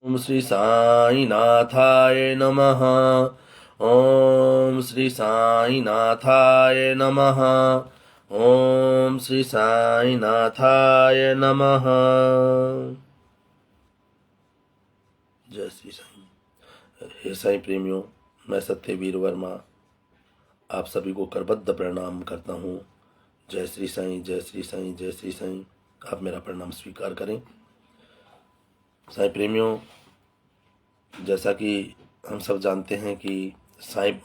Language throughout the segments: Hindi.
ओम श्री साई नाथाय नमः। ओम श्री साई नाथाय नमः। ओम श्री साई नाथाय नमः। जय श्री साई। हे साई प्रेमियों, मैं सत्यवीर वर्मा आप सभी को करबद्ध प्रणाम करता हूँ। जय श्री साई, जय श्री साई, जय श्री साई। आप मेरा प्रणाम स्वीकार करें। साई प्रेमियों, जैसा कि हम सब जानते हैं कि साईं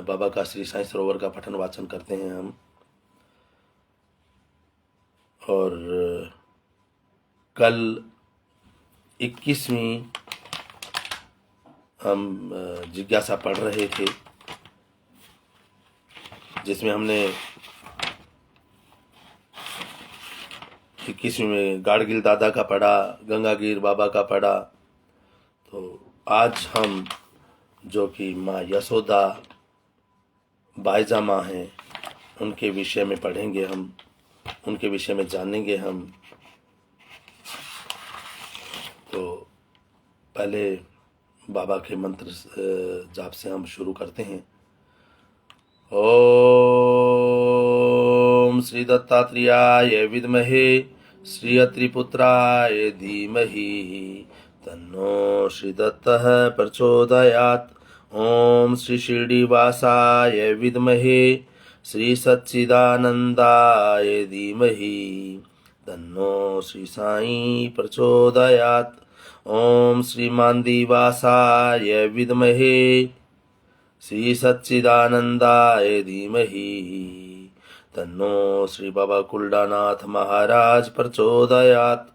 बाबा का श्री साईं सरोवर का पठन वाचन करते हैं हम, और कल 21वीं हम जिज्ञासा पढ़ रहे थे, जिसमें हमने 21वीं में गाड़गिल दादा का पढ़ा, गंगागीर बाबा का पढ़ा। तो आज हम जो कि माँ यशोदा बाईजा माँ हैं, उनके विषय में पढ़ेंगे, हम उनके विषय में जानेंगे हम। तो पहले बाबा के मंत्र जाप से हम शुरू करते हैं। ओम श्री दत्तात्रेयाय विद्महे श्री अत्रिपुत्राय धीमहि तन्नो श्री दत्तः प्रचोदयात्। ओम श्री शिरडीवासाय विद्महे श्री सच्चिदानंदाय धीमहि तन्नो श्री साई प्रचोदयात्। ओम श्री मांदीवासाय विद्महे श्री सच्चिदानंदाय धीमहि तन्नो श्री बाबा कुलडानाथ महाराज प्रचोदयात्।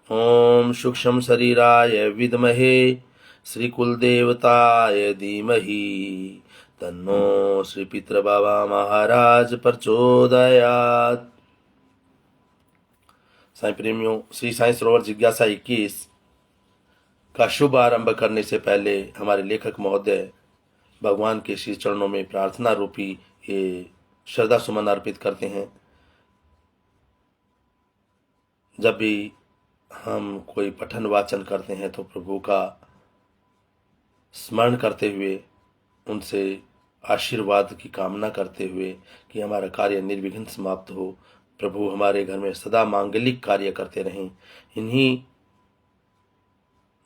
ओम सूक्ष्म शरीराय विद्महे श्री कुलदेवताय धीमहि तन्नो श्री पितृ बाबा महाराज प्रचोदयात्। साईं प्रेमियों, श्री साईं सरोवर जिज्ञासा 21 का शुभ आरंभ करने से पहले हमारे लेखक महोदय भगवान के श्री चरणों में प्रार्थना रूपी ये श्रद्धा सुमन अर्पित करते हैं। जब भी हम कोई पठन वाचन करते हैं तो प्रभु का स्मरण करते हुए, उनसे आशीर्वाद की कामना करते हुए कि हमारा कार्य निर्विघ्न समाप्त हो, प्रभु हमारे घर में सदा मांगलिक कार्य करते रहें। इन्हीं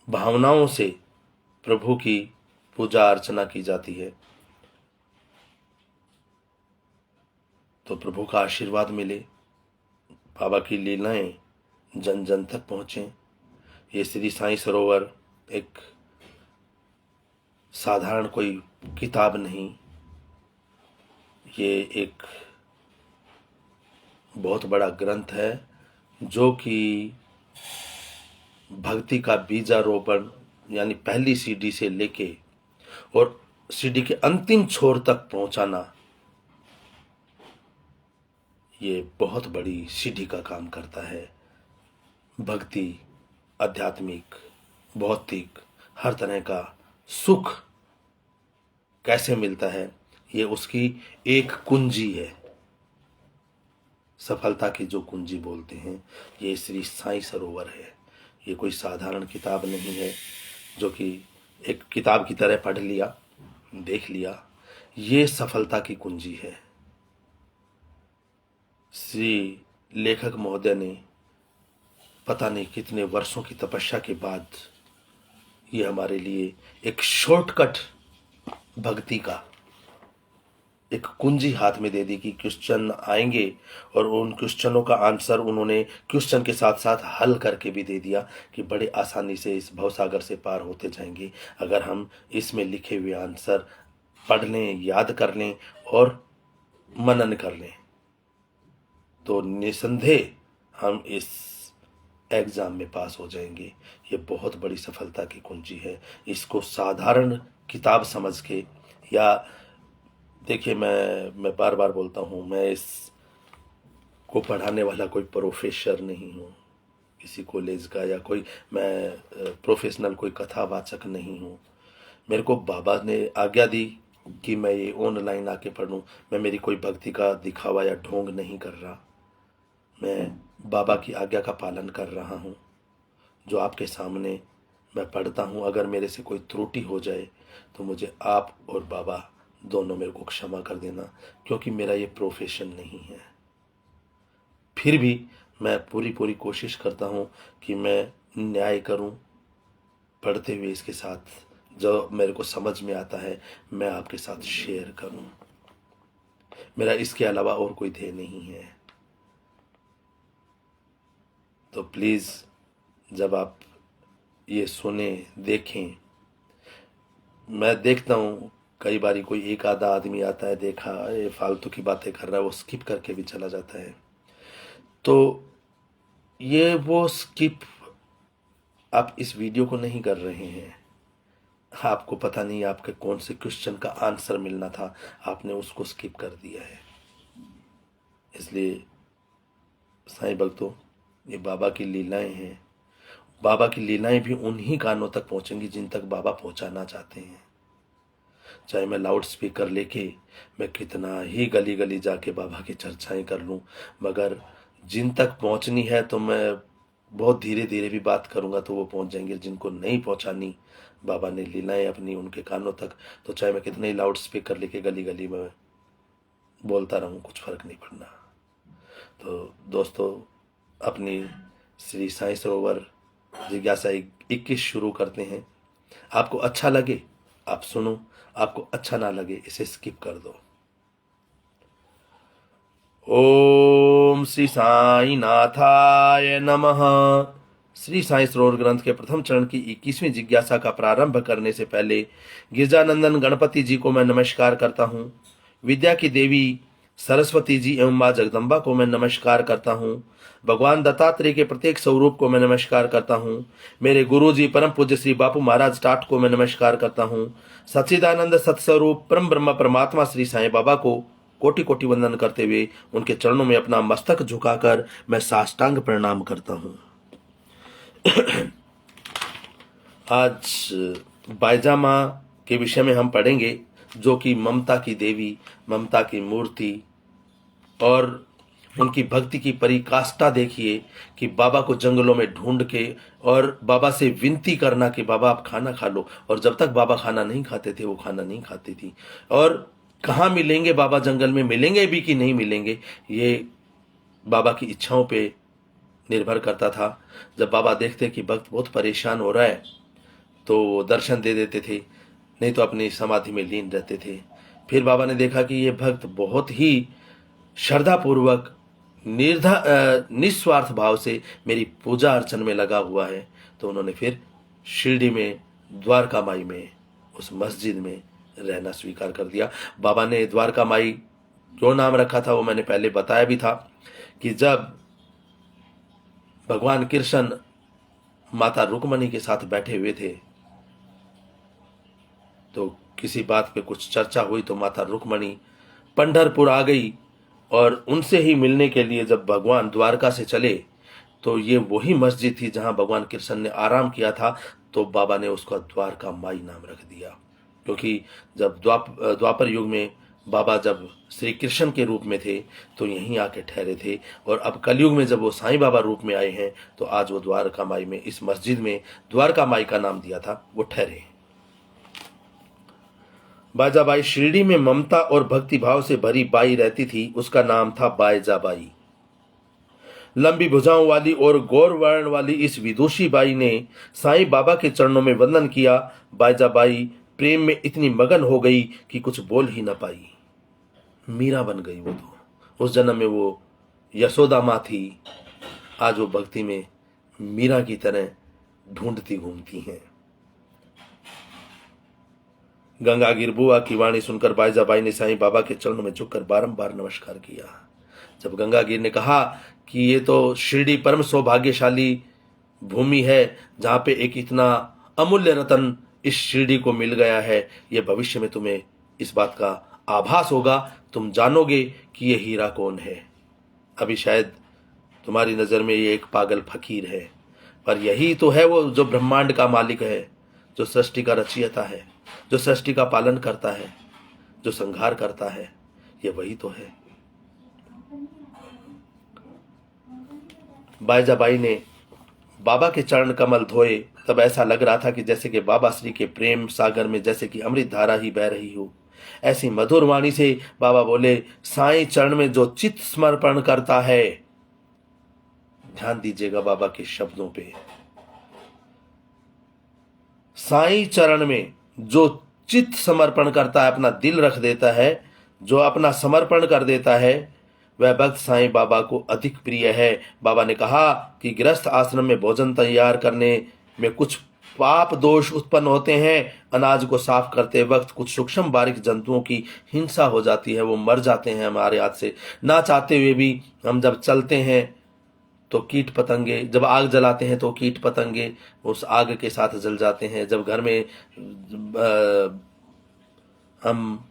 भावनाओं से प्रभु की पूजा अर्चना की जाती है, तो प्रभु का आशीर्वाद मिले, बाबा की लीलाएं जन जन तक पहुँचें। ये श्री साईं सरोवर एक साधारण कोई किताब नहीं, ये एक बहुत बड़ा ग्रंथ है जो कि भक्ति का बीजारोपण यानी पहली सीढ़ी से लेके और सीढ़ी के अंतिम छोर तक पहुंचाना, ये बहुत बड़ी सीढ़ी का काम करता है। भक्ति, आध्यात्मिक, भौतिक, हर तरह का सुख कैसे मिलता है, ये उसकी एक कुंजी है। सफलता की जो कुंजी बोलते हैं, ये श्री साईं सरोवर है। ये कोई साधारण किताब नहीं है जो कि एक किताब की तरह पढ़ लिया, देख लिया। ये सफलता की कुंजी है। श्री लेखक महोदय ने पता नहीं कितने वर्षों की तपस्या के बाद ये हमारे लिए एक शॉर्टकट भक्ति का एक कुंजी हाथ में दे दी कि क्वेश्चन आएंगे और उन क्वेश्चनों का आंसर उन्होंने क्वेश्चन के साथ साथ हल करके भी दे दिया कि बड़े आसानी से इस भवसागर से पार होते जाएंगे अगर हम इसमें लिखे हुए आंसर पढ़ लें, याद कर लें और मनन कर लें, तो निसंदेह हम इस एग्ज़ाम में पास हो जाएंगे। ये बहुत बड़ी सफलता की कुंजी है। इसको साधारण किताब समझ के, या देखिए, मैं बार बार बोलता हूँ, मैं इस को पढ़ाने वाला कोई प्रोफेसर नहीं हूँ किसी कॉलेज का, या कोई मैं प्रोफेशनल कोई कथावाचक नहीं हूँ। मेरे को बाबा ने आज्ञा दी कि मैं ये ऑनलाइन आके पढ़ूँ। मैं मेरी कोई भक्ति का दिखावा या ढोंग नहीं कर रहा, मैं बाबा की आज्ञा का पालन कर रहा हूँ। जो आपके सामने मैं पढ़ता हूँ, अगर मेरे से कोई त्रुटि हो जाए तो मुझे आप और बाबा दोनों मेरे को क्षमा कर देना, क्योंकि मेरा ये प्रोफेशन नहीं है। फिर भी मैं पूरी पूरी कोशिश करता हूँ कि मैं न्याय करूँ, पढ़ते हुए इसके साथ जो मेरे को समझ में आता है मैं आपके साथ शेयर करूँ। मेरा इसके अलावा और कोई ध्येय नहीं है। तो प्लीज़ जब आप ये सुने, देखें, मैं देखता हूँ कई बारी कोई एक आधा आदमी आता है, देखा ये फालतू की बातें कर रहा है, वो स्किप करके भी चला जाता है। तो ये वो स्किप आप इस वीडियो को नहीं कर रहे हैं, आपको पता नहीं आपके कौन से क्वेश्चन का आंसर मिलना था, आपने उसको स्किप कर दिया है। इसलिए साईं भक्तों, ये बाबा की लीलाएं हैं। बाबा की लीलाएं भी उन्हीं कानों तक पहुंचेंगी जिन तक बाबा पहुंचाना चाहते हैं। चाहे मैं लाउड स्पीकर लेके मैं कितना ही गली गली जाके बाबा की चर्चाएं कर लूं, मगर जिन तक पहुंचनी है तो मैं बहुत धीरे धीरे भी बात करूंगा तो वो पहुंच जाएंगे। जिनको नहीं पहुंचानी, बाबा ने लीलाएं अपनी उनके कानों तक, तो चाहे मैं कितने ही लाउड स्पीकर लेके गली गली में बोलता रहूं, कुछ फर्क नहीं पड़ना। तो दोस्तों, अपनी श्री साईं सरोवर जिज्ञासा 21 शुरू करते हैं। आपको अच्छा लगे आप सुनो, आपको अच्छा ना लगे इसे स्किप कर दो। ओम श्री साई नाथाय नमः। श्री साई सरोवर ग्रंथ के प्रथम चरण की 21वीं जिज्ञासा का प्रारंभ करने से पहले गिरजानंदन गणपति जी को मैं नमस्कार करता हूँ। विद्या की देवी सरस्वती जी एवं माँ जगदम्बा को मैं नमस्कार करता हूँ। भगवान दत्तात्रेय के प्रत्येक स्वरूप को मैं नमस्कार करता हूँ। मेरे गुरु जी परम पूज्य श्री बापू महाराज टाट को मैं नमस्कार करता हूँ। सच्चिदानंद सत्स्वरूप परम ब्रह्म परमात्मा श्री साईं बाबा को कोटि कोटि वंदन करते हुए उनके चरणों में अपना मस्तक झुकाकर मैं साष्टांग प्रणाम करता हूँ। आज बायजामा के विषय में हम पढ़ेंगे, जो कि ममता की देवी, ममता की मूर्ति और उनकी भक्ति की पराकाष्ठा देखिए कि बाबा को जंगलों में ढूंढ के और बाबा से विनती करना कि बाबा आप खाना खा लो, और जब तक बाबा खाना नहीं खाते थे वो खाना नहीं खाती थी। और कहाँ मिलेंगे बाबा, जंगल में मिलेंगे भी कि नहीं मिलेंगे, ये बाबा की इच्छाओं पे निर्भर करता था। जब बाबा देखते कि भक्त बहुत परेशान हो रहा है तो दर्शन दे देते थे, नहीं तो अपनी समाधि में लीन रहते थे। फिर बाबा ने देखा कि ये भक्त बहुत ही श्रद्धापूर्वक निस्वार्थ भाव से मेरी पूजा अर्चन में लगा हुआ है, तो उन्होंने फिर शिरडी में द्वारका माई में उस मस्जिद में रहना स्वीकार कर दिया। बाबा ने द्वारका माई जो नाम रखा था वो मैंने पहले बताया भी था कि जब भगवान कृष्ण माता रुक्मणी के साथ बैठे हुए थे तो किसी बात पे कुछ चर्चा हुई, तो माता रुक्मणी पंढरपुर आ गई और उनसे ही मिलने के लिए जब भगवान द्वारका से चले तो ये वही मस्जिद थी जहां भगवान कृष्ण ने आराम किया था, तो बाबा ने उसका द्वारका माई नाम रख दिया। क्योंकि जब द्वापर युग में बाबा जब श्री कृष्ण के रूप में थे तो यहीं आके ठहरे थे, और अब कलयुग में जब वो साईं बाबा रूप में आए हैं तो आज वो द्वारका माई में, इस मस्जिद में द्वारका माई का नाम दिया था, वो ठहरे। बाईजाबाई शिरडी में ममता और भक्ति भाव से भरी बाई रहती थी, उसका नाम था बाईजाबाई। लंबी भुजाओं वाली और गौर वर्ण वाली इस विदुषी बाई ने साईं बाबा के चरणों में वंदन किया। बाईजाबाई प्रेम में इतनी मगन हो गई कि कुछ बोल ही न पाई। मीरा बन गई वो तो। उस जन्म में वो यशोदा माँ थी, आज वो भक्ति में मीरा की तरह ढूंढती घूमती हैं। गंगा गिरबुआ की वाणी सुनकर बाईजाबाई ने साईं बाबा के चरणों में झुककर बारंबार नमस्कार किया। जब गंगागिर ने कहा कि ये तो शिरडी परम सौभाग्यशाली भूमि है जहां पे एक इतना अमूल्य रतन इस शिरडी को मिल गया है, ये भविष्य में तुम्हें इस बात का आभास होगा, तुम जानोगे कि ये हीरा कौन है। अभी शायद तुम्हारी नजर में ये एक पागल फकीर है, पर यही तो है वो जो ब्रह्मांड का मालिक है, जो सृष्टि का रचयिता है, जो सृष्टि का पालन करता है, जो संहार करता है, ये वही तो है। बाईजाबाई ने बाबा के चरण कमल धोए तब ऐसा लग रहा था कि जैसे कि बाबा श्री के प्रेम सागर में जैसे कि अमृत धारा ही बह रही हो। ऐसी मधुर वाणी से बाबा बोले, साईं चरण में जो चित्त समर्पण करता है, ध्यान दीजिएगा बाबा के शब्दों पे, साईं चरण में जो चित्त समर्पण करता है, अपना दिल रख देता है, जो अपना समर्पण कर देता है, वह भक्त साईं बाबा को अधिक प्रिय है। बाबा ने कहा कि गृहस्थ आश्रम में भोजन तैयार करने में कुछ पाप दोष उत्पन्न होते हैं। अनाज को साफ करते वक्त कुछ सूक्ष्म बारीक जंतुओं की हिंसा हो जाती है, वो मर जाते हैं हमारे हाथ से। ना चाहते हुए भी हम जब चलते हैं तो कीट पतंगे, जब आग जलाते हैं तो कीट पतंगे उस आग के साथ जल जाते हैं। जब घर में हम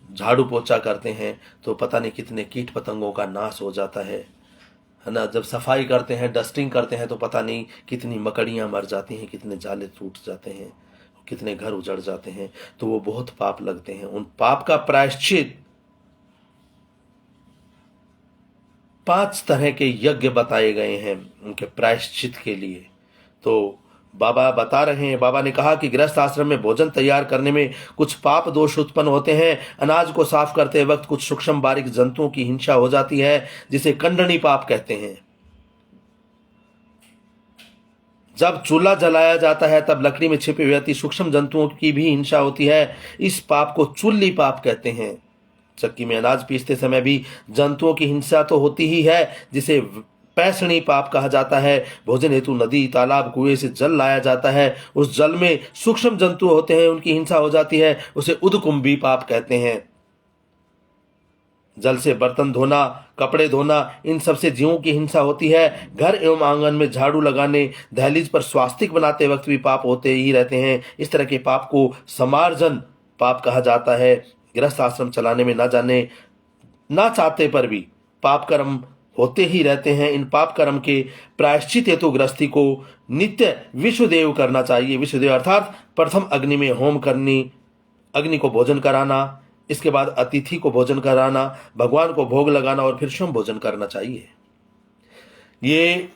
झाड़ू पोछा करते हैं तो पता नहीं कितने कीट पतंगों का नाश हो जाता है ना। जब सफाई करते हैं, डस्टिंग करते हैं तो पता नहीं कितनी मकड़ियां मर जाती हैं, कितने जाले टूट जाते हैं, कितने घर उजड़ जाते हैं। तो वो बहुत पाप लगते हैं। उन पाप का प्रायश्चित 5 तरह के यज्ञ बताए गए हैं उनके प्रायश्चित के लिए। तो बाबा बता रहे हैं, बाबा ने कहा कि गृहस्थ आश्रम में भोजन तैयार करने में कुछ पाप दोष उत्पन्न होते हैं। अनाज को साफ करते वक्त कुछ सूक्ष्म बारीक जंतुओं की हिंसा हो जाती है, जिसे कंडनी पाप कहते हैं। जब चूल्हा जलाया जाता है तब लकड़ी में छिपे हुए अति सूक्ष्म जंतुओं की भी हिंसा होती है। इस पाप को चुल्ली पाप कहते हैं। चक्की में अनाज पीसते समय भी जंतुओं की हिंसा तो होती ही है, जिसे पैसणी पाप कहा जाता है। भोजन हेतु नदी, तालाब, कुएं से जल लाया जाता है, उस जल में सूक्ष्म जंतु होते हैं, उनकी हिंसा हो जाती है, उसे उदकुंभी पाप कहते हैं। जल से बर्तन धोना, कपड़े धोना, इन सबसे जीवों की हिंसा होती है। घर एवं आंगन में झाड़ू लगाने, दहलीज पर स्वास्तिक बनाते वक्त भी पाप होते ही रहते हैं। इस तरह के पाप को समार्जन पाप कहा जाता है। गृहस्थ आश्रम चलाने में ना चाहते पर भी पाप कर्म होते ही रहते हैं। इन पाप कर्म के प्रायश्चित हेतु गृहस्थी को नित्य विश्वदेव करना चाहिए। विश्वदेव अर्थात प्रथम अग्नि में होम करनी, अग्नि को भोजन कराना, इसके बाद अतिथि को भोजन कराना, भगवान को भोग लगाना और फिर स्वयं भोजन करना चाहिए। ये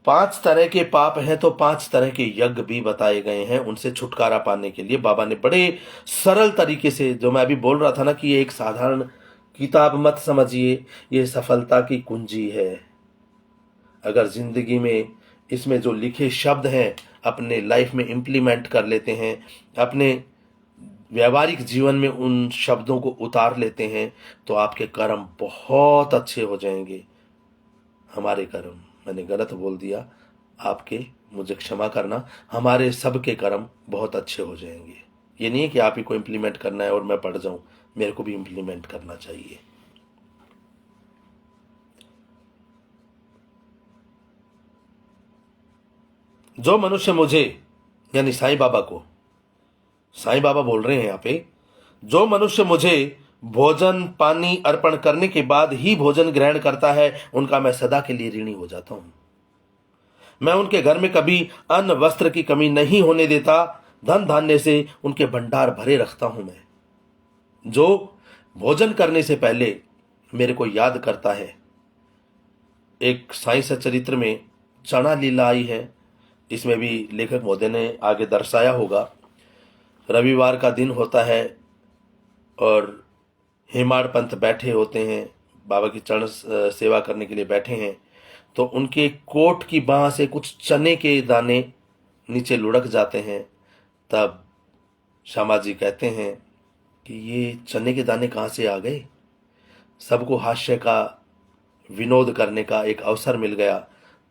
5 तरह के पाप हैं, तो 5 तरह के यज्ञ भी बताए गए हैं। उनसे छुटकारा पाने के लिए बाबा ने बड़े सरल तरीके से, जो मैं अभी बोल रहा था ना कि ये एक साधारण किताब मत समझिए, ये सफलता की कुंजी है। अगर जिंदगी में इसमें जो लिखे शब्द हैं अपने लाइफ में इंप्लीमेंट कर लेते हैं, अपने व्यवहारिक जीवन में उन शब्दों को उतार लेते हैं, तो आपके कर्म बहुत अच्छे हो जाएंगे। हमारे कर्म, मैंने गलत बोल दिया, आपके, मुझे क्षमा करना, हमारे सबके कर्म बहुत अच्छे हो जाएंगे। ये नहीं है कि आप ही को इम्प्लीमेंट करना है और मैं पढ़ जाऊं, मेरे को भी इम्प्लीमेंट करना चाहिए। जो मनुष्य मुझे, यानी साईं बाबा को, साईं बाबा बोल रहे हैं यहाँ पे, जो मनुष्य मुझे भोजन पानी अर्पण करने के बाद ही भोजन ग्रहण करता है, उनका मैं सदा के लिए ऋणी हो जाता हूं। मैं उनके घर में कभी अन्न वस्त्र की कमी नहीं होने देता। धन धान्य से उनके भंडार भरे रखता हूं मैं। जो भोजन करने से पहले मेरे को याद करता है। एक साईं सचरित्र में चना लीला आई है, इसमें भी लेखक महोदय ने आगे दर्शाया होगा। रविवार का दिन होता है और हेमाड़ पंथ बैठे होते हैं, बाबा की चरण सेवा करने के लिए बैठे हैं। तो उनके कोट की बाह से कुछ चने के दाने नीचे लुढ़क जाते हैं। तब श्यामा जी कहते हैं कि ये चने के दाने कहाँ से आ गए। सबको हास्य का, विनोद करने का एक अवसर मिल गया।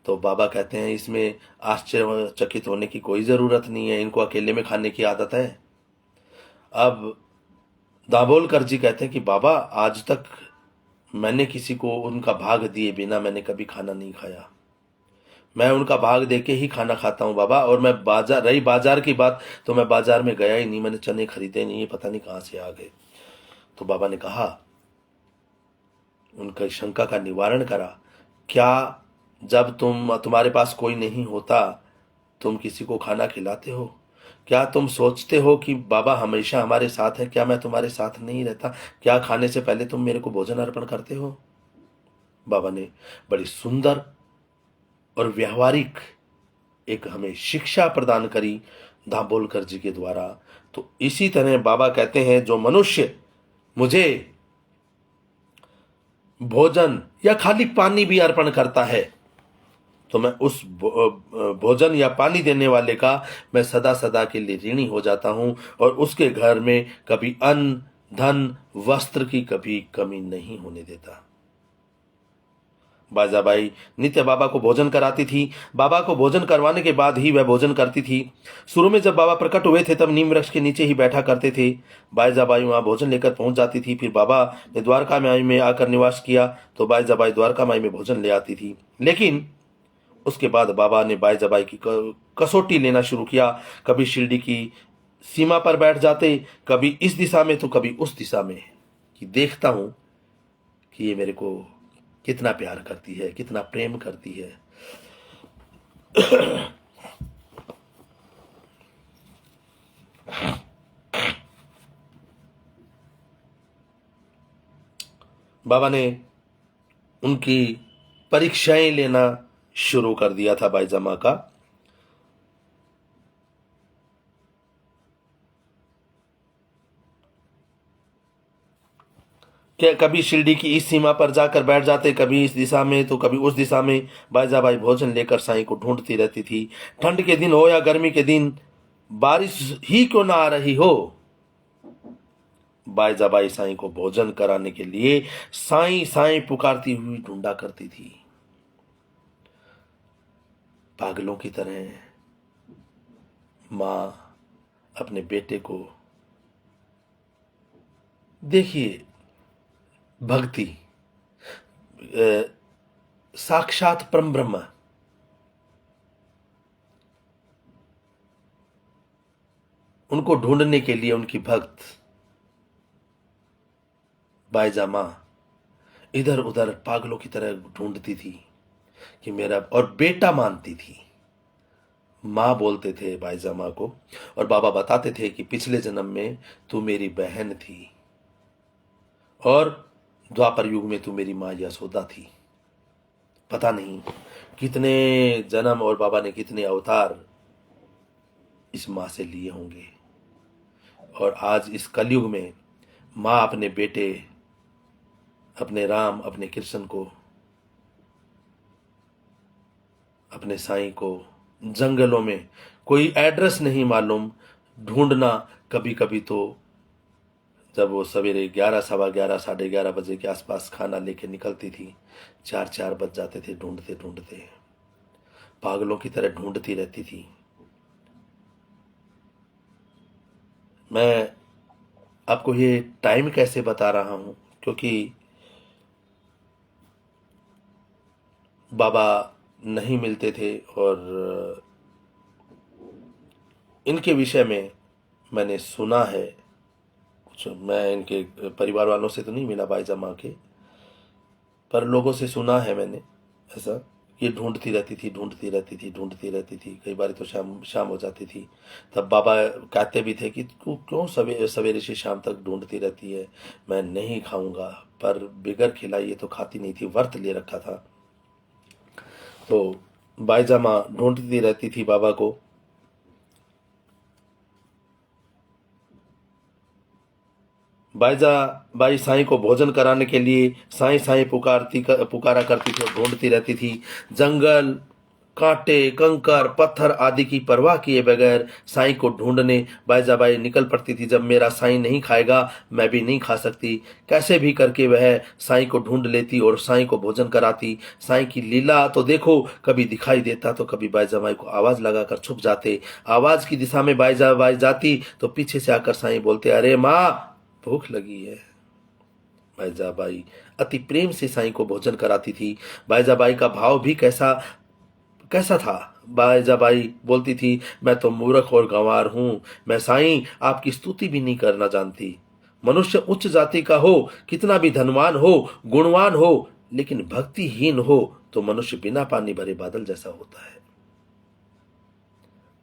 तो बाबा कहते हैं इसमें आश्चर्यचकित होने की कोई ज़रूरत नहीं है, इनको अकेले में खाने की आदत है। अब दाभोलकर जी कहते हैं कि बाबा आज तक मैंने किसी को उनका भाग दिए बिना मैंने कभी खाना नहीं खाया। मैं उनका भाग देके ही खाना खाता हूँ बाबा। और मैं बाजार की बात, तो मैं बाजार में गया ही नहीं, मैंने चने खरीदे नहीं, पता नहीं कहाँ से आ गए। तो बाबा ने कहा, उनका शंका का निवारण करा, क्या जब तुम्हारे पास कोई नहीं होता तुम किसी को खाना खिलाते हो? क्या तुम सोचते हो कि बाबा हमेशा हमारे साथ है? क्या मैं तुम्हारे साथ नहीं रहता? क्या खाने से पहले तुम मेरे को भोजन अर्पण करते हो? बाबा ने बड़ी सुंदर और व्यवहारिक एक हमें शिक्षा प्रदान करी दाभोलकर जी के द्वारा। तो इसी तरह बाबा कहते हैं जो मनुष्य मुझे भोजन या खाली पानी भी अर्पण करता है तो मैं उस भोजन या पानी देने वाले का मैं सदा सदा के लिए ऋणी हो जाता हूं और उसके घर में कभी अन्न धन वस्त्र की कभी कमी नहीं होने देता। बाजाबाई नित्य बाबा को भोजन कराती थी। बाबा को भोजन करवाने के बाद ही वह भोजन करती थी। शुरू में जब बाबा प्रकट हुए थे तब नीम वृक्ष के नीचे ही बैठा करते थे। बाईजाबाई वहां भोजन लेकर पहुंच जाती थी। फिर बाबा ने द्वारका माई में आकर निवास किया तो बाईजाबाई द्वारका माई में भोजन ले आती थी। लेकिन उसके बाद बाबा ने बाईजाबाई की कसौटी लेना शुरू किया। कभी शिरडी की सीमा पर बैठ जाते, कभी इस दिशा में तो कभी उस दिशा में, कि देखता हूं कि ये मेरे को कितना प्यार करती है, कितना प्रेम करती है। बाबा ने उनकी परीक्षाएं लेना शुरू कर दिया था बाईजामा का। क्या कभी शिरडी की इस सीमा पर जाकर बैठ जाते, कभी इस दिशा में तो कभी उस दिशा में। बाईजाबाई भोजन लेकर साईं को ढूंढती रहती थी। ठंड के दिन हो या गर्मी के दिन, बारिश ही क्यों ना आ रही हो, बाईजाबाई साईं को भोजन कराने के लिए साईं साईं पुकारती हुई ढूंढा करती थी। पागलों की तरह मां अपने बेटे को, देखिए भक्ति साक्षात परम ब्रह्म, उनको ढूंढने के लिए उनकी भक्त बाईजामा इधर उधर पागलों की तरह ढूंढती थी कि मेरा, और बेटा मानती थी। मां बोलते थे बाईजामा को और बाबा बताते थे कि पिछले जन्म में तू मेरी बहन थी और द्वापर युग में तू मेरी मां यशोदा थी। पता नहीं कितने जन्म और बाबा ने कितने अवतार इस मां से लिए होंगे। और आज इस कलयुग में मां अपने बेटे, अपने राम, अपने कृष्ण को, अपने साईं को जंगलों में, कोई एड्रेस नहीं मालूम, ढूंढना। कभी कभी तो जब वो सवेरे 11, सवा 11, साढ़े 11 बजे के आसपास खाना लेके निकलती थी, 4 बज जाते थे ढूंढते ढूंढते, पागलों की तरह ढूंढती रहती थी। मैं आपको ये टाइम कैसे बता रहा हूं, क्योंकि बाबा नहीं मिलते थे और इनके विषय में मैंने सुना है कुछ। मैं इनके परिवार वालों से तो नहीं मिला बाईजामा के, पर लोगों से सुना है मैंने ऐसा, ये ढूंढती रहती थी, ढूंढती रहती थी, ढूंढती रहती थी। कई बार तो शाम हो जाती थी। तब बाबा कहते भी थे कि तू क्यों सवेरे से शाम तक ढूंढती रहती है, मैं नहीं खाऊंगा। पर बिगर खिलाई ये तो खाती नहीं थी, व्रत ले रखा था। तो बाईजामा ढूंढती रहती थी बाबा को। बाई साईं को भोजन कराने के लिए साईं साईं पुकारा करती थी और ढूंढती रहती थी। जंगल, कांटे, कंकर, पत्थर आदि की परवाह किए बगैर साईं को ढूंढने बाईजाबाई निकल पड़ती थी। जब मेरा साईं नहीं खाएगा मैं भी नहीं खा सकती। कैसे भी करके वह साईं को ढूंढ लेती और साईं को भोजन कराती। साईं की लीला तो देखो, कभी दिखाई देता तो कभी बाईजाबाई को आवाज लगाकर छुप जाते। आवाज की दिशा में बाईजाबाई जाती तो पीछे से आकर साईं बोलते, अरे माँ भूख लगी है। बाईजाबाई अति प्रेम से साईं को भोजन कराती थी। बाईजाबाई का भाव भी कैसा था। बाईजाबाई बोलती थी, मैं तो मूर्ख और गंवार हूं, मैं साईं आपकी स्तुति भी नहीं करना जानती। मनुष्य उच्च जाति का हो, कितना भी धनवान हो, गुणवान हो, लेकिन भक्तिहीन हो तो मनुष्य बिना पानी भरे बादल जैसा होता है।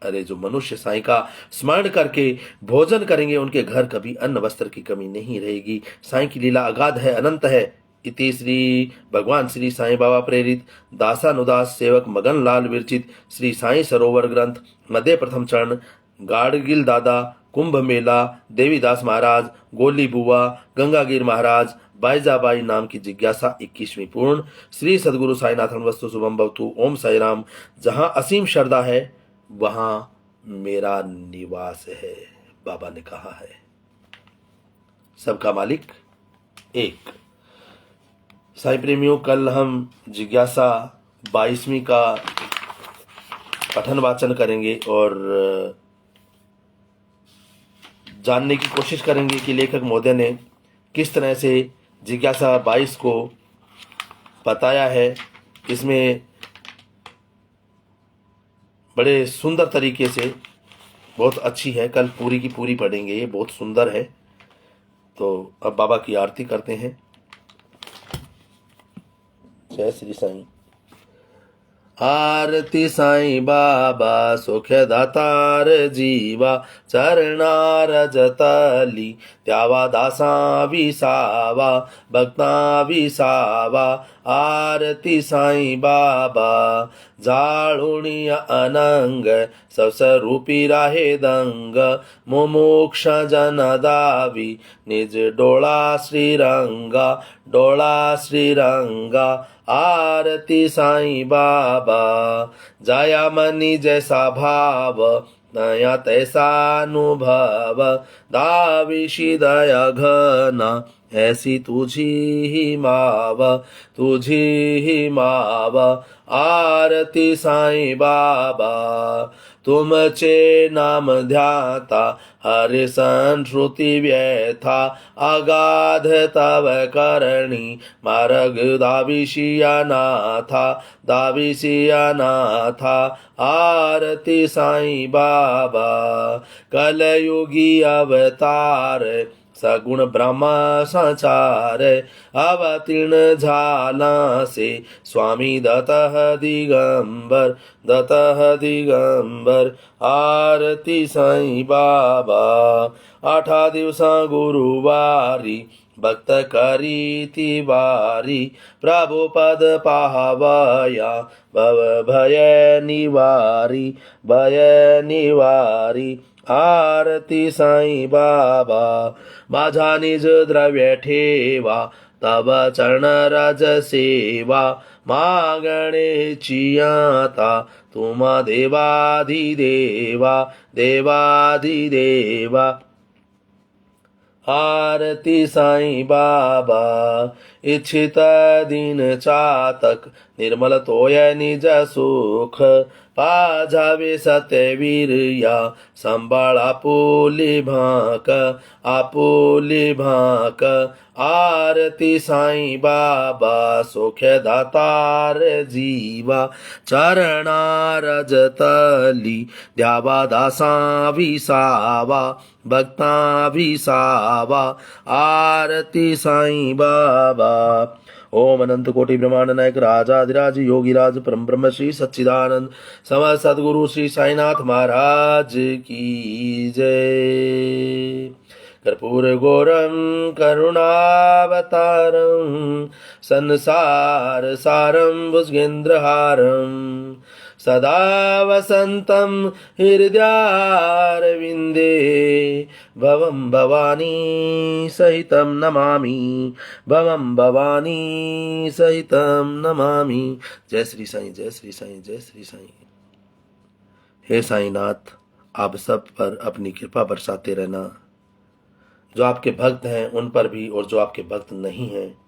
अरे जो मनुष्य साईं का स्मरण करके भोजन करेंगे उनके घर कभी अन्न वस्त्र की कमी नहीं रहेगी। साईं की लीला अगाध है, अनंत है। इति श्री भगवान श्री साईं बाबा प्रेरित दासानुदास सेवक मगन लाल विरचित श्री साईं सरोवर ग्रंथ मध्य प्रथम चरण गाड़गिल दादा कुंभ मेला देवीदास महाराज गोली बुआ गंगागिर महाराज बाईजाबाई नाम की जिज्ञासा 21वीं पूर्ण। श्री सदगुरु साईनाथन वस्तु शुभम भवतु। ओम साई राम। जहां असीम श्रद्धा है वहां मेरा निवास है, बाबा ने कहा है। सबका मालिक एक। साई प्रेमियों, कल हम जिज्ञासा 22वीं का पठन वाचन करेंगे और जानने की कोशिश करेंगे कि लेखक महोदय ने किस तरह से जिज्ञासा 22 को बताया है। इसमें बड़े सुंदर तरीके से, बहुत अच्छी है, कल पूरी की पूरी पढ़ेंगे, ये बहुत सुंदर है। तो अब बाबा की आरती करते हैं। जय श्री साईं। आरती साईं बाबा सुख दातार जीवा चरणार जतली त्यावा दासा विसावा भक्ता विसावा। आरती साईं बाबा जाळुणी अनंग सवसरूपी राहे दंग मुमुक्ष जन दावी निज डोळा श्रीरंगा डोळा श्रीरंगा। आरती साईं बाबा जाया मनी जैसा भाव नया तैसा अनुभव दाविशी दया घना ऐसी तुझी ही माव तुझी ही माव। आरती साईं बाबा तुमचे नाम ध्याता हरि संश्रुति व्यथा अगाध तव करणी मार्ग दाविशिया नाथा दाविशिया नाथा। आरती साईं बाबा कलयुगी अवतार सगुण ब्रह्म संचार अवतीर्ण झाला से स्वामी दत्तः दिगंबर दत्तः दिगंबर। आरती साईं बाबा 8 दिवसा गुरुवारी भक्त करी ती वारी प्रभु पद पाहवया भव भय निवारी भय निवारी। आरती साईं बाबा माझा निज द्रव्य ठेवा तब चरण रज सेवा मागणेची आता तुमा देवाधिदेवा देवाधिदेवा। आरती साईं बाबा इच्छित दिन चातक निर्मल तोय निज सुख पाजावे सत्यवीर्या संभाळ आपुली भाक आपुली भाक। आरती साईं बाबा सौख्य दातार जीवा चरणार जतली द्यावा दासा विसावा भक्ता विसावा। आरती साईं बाबा। ओम अनंत कोटि ब्रह्मांड नायक राजाधिराज योगीराज परम ब्रह्म श्री सच्चिदानंद समर्थ सदगुरु श्री साईनाथ महाराज की जय। कर्पूर गौरम करुणावतारम संसार सारम भुजगेन्द्रहारम सदा वसंतं हृदयारविंदे भवं भवानी सहितं नमामि भवं भवानी सहितं नमामि। जय श्री साईं जय श्री साईं जय श्री साईं। हे साईनाथ, आप सब पर अपनी कृपा बरसाते रहना। जो आपके भक्त हैं उन पर भी और जो आपके भक्त नहीं हैं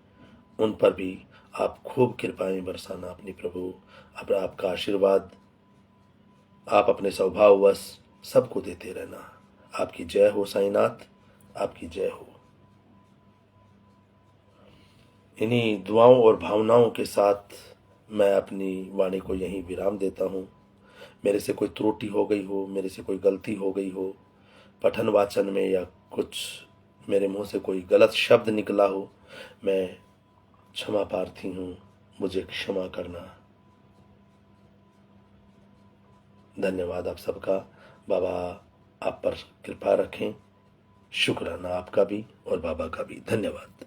उन पर भी आप खूब कृपाएं बरसाना अपनी प्रभु। अब आपका आशीर्वाद आप अपने स्वभाववश सबको देते रहना। आपकी जय हो साईनाथ, आपकी जय हो। इन्हीं दुआओं और भावनाओं के साथ मैं अपनी वाणी को यहीं विराम देता हूँ। मेरे से कोई त्रुटि हो गई हो, मेरे से कोई गलती हो गई हो पठन वाचन में, या कुछ मेरे मुंह से कोई गलत शब्द निकला हो, मैं क्षमा प्रार्थी हूँ, मुझे क्षमा करना। धन्यवाद आप सबका। बाबा आप पर कृपा रखें। शुक्राना आपका भी और बाबा का भी। धन्यवाद।